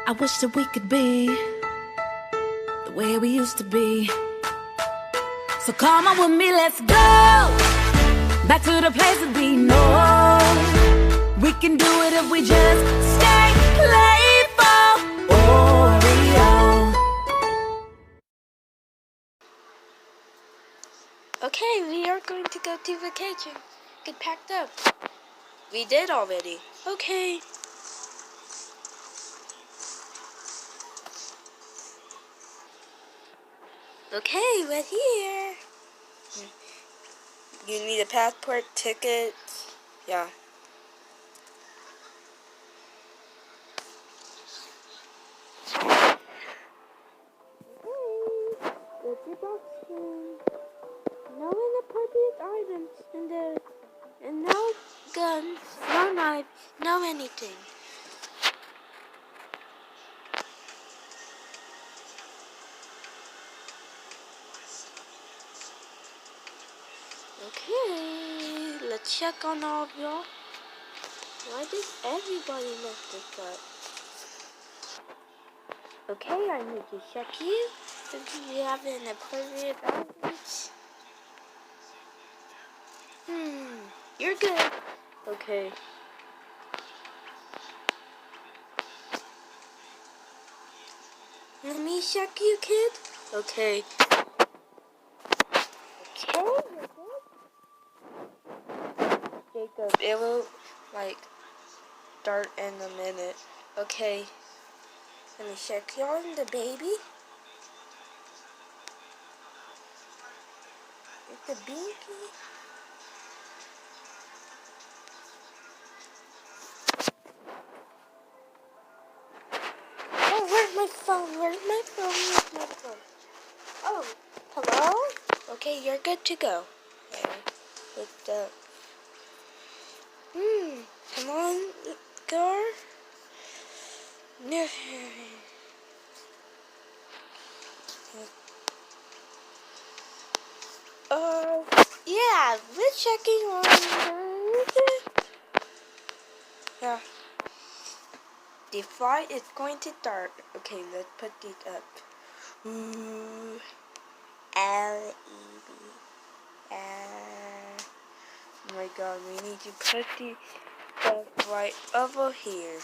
I wish that we could be the way we used to be. So come on with me, let's go back to the place that we know. We can do it if we just stay playful. Oreo. Okay, we are going to go to vacation. Get packed up. We did already. Okay. Okay, we're here. You need a passport, ticket. Yeah. Get your box in. No inappropriate items in there. And no guns, no knife, no anything. Okay, let's check on all of y'all. Why does everybody mess this up? Okay, I need to check you. If you have an appropriate items. You're good. Okay. Let me check you, kid. Okay. Okay, you're good. Jacob, it will, start in a minute. Okay. Let me check you on the baby. It's a binky. Oh, where's my phone? Where's my phone? Where's my phone? Oh, hello? Okay, you're good to go. With the... come on, girl. Yeah, we're checking on yeah. The flight is going to start. Okay, let's put these up. Ooh. L-E-B. Oh my god, we need to put the stuff right over here.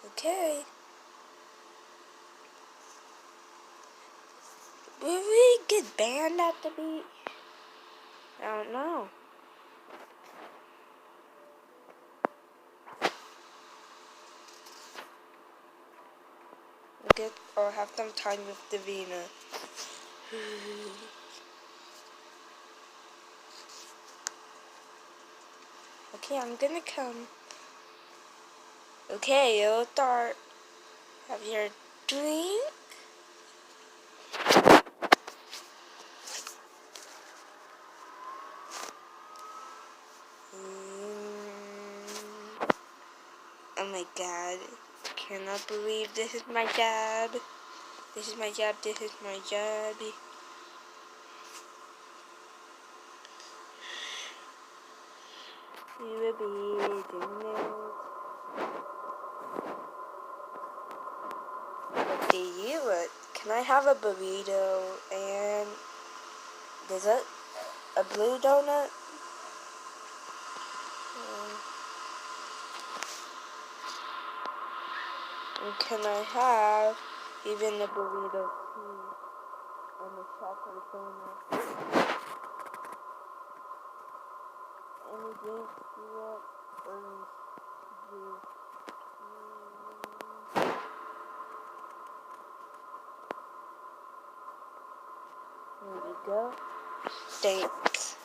Okay. Will we get banned at the beach? I don't know. Or have some time with Davina. Okay, I'm gonna come. Okay, it'll start. Have your drink. Oh my god. Cannot believe this is my job. This is my job. This is my job. We will be doing it. What do you want? Can I have a burrito and dessert? A blue donut? And can I have even the burrito too? And the chocolate donut? Any drinks you want? Orange juice. There we go. Thanks.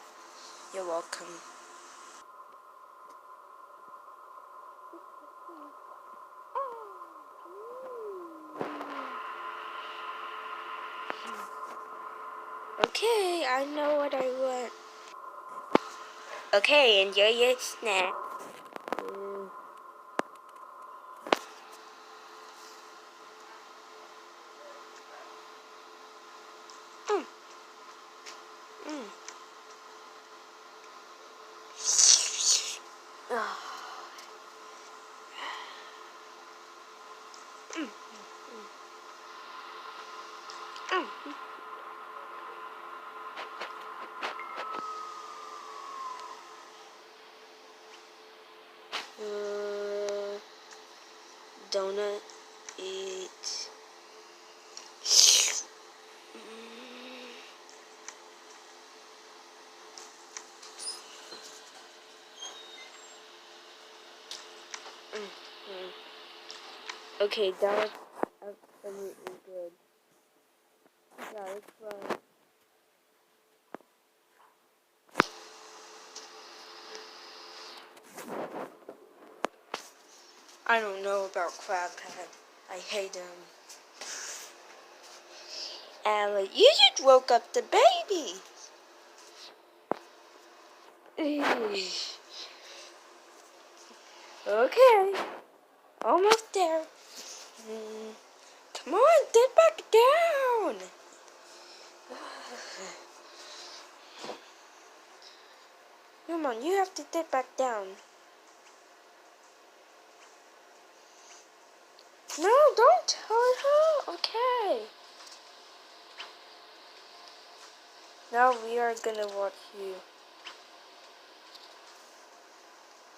You're welcome. Okay, I know what I want. Okay, enjoy your snack. Donut, eat. Okay, that was absolutely good. Yeah, it's fun. I don't know about Crab Head. I hate him. Ella, you just woke up the baby. Okay, almost there. Come on, get back down. Come on, you have to get back down. No, don't tell her. Okay. Now we are gonna watch you.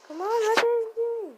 Come on, what are you doing?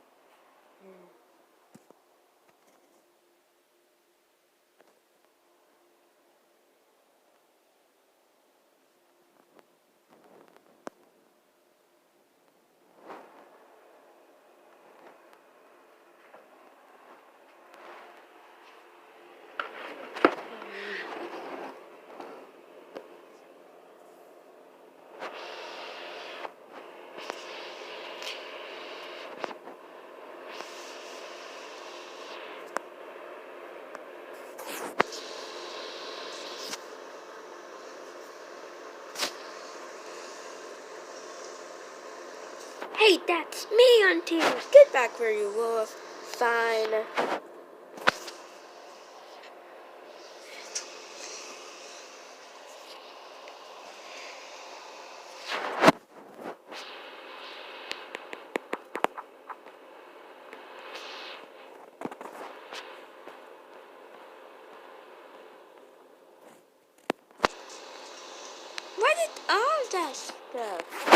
Hey, that's me, Auntie. Get back where you were. Fine. What is all that stuff?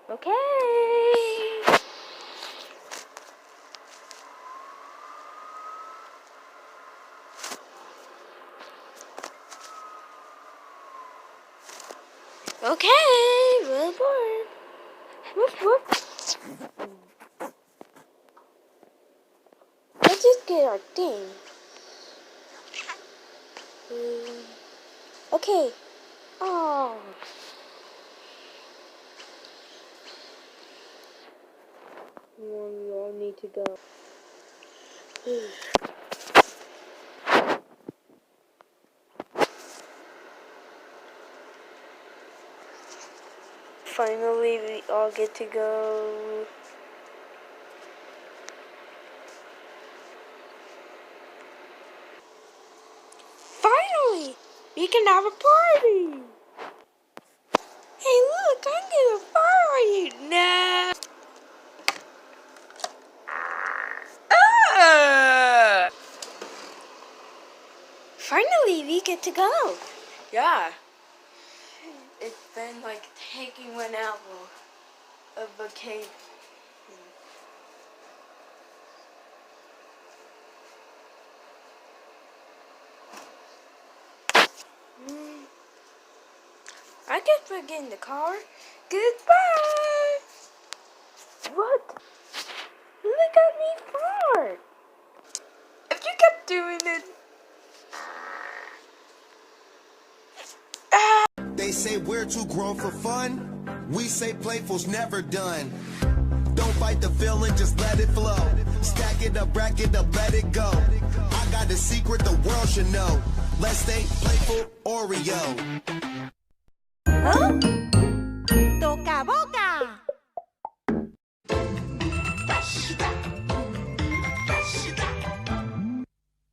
Okay. Okay, we're bored. Whoop whoop. Let's just get our thing. Okay. Oh. We all need to go. Finally, we all get to go. Finally, we can have a party. Hey, look, I'm gonna party now. Finally, we get to go. Yeah. It's been like taking 1 hour of vacation. I guess we're getting the car. Goodbye. What? Look at me fart. If you kept doing it. They say we're too grown for fun. We say playful's never done. Don't fight the feeling, just let it flow. Stack it up, rack it up, let it go. I got a secret the world should know. Let's stay playful, Oreo. Huh?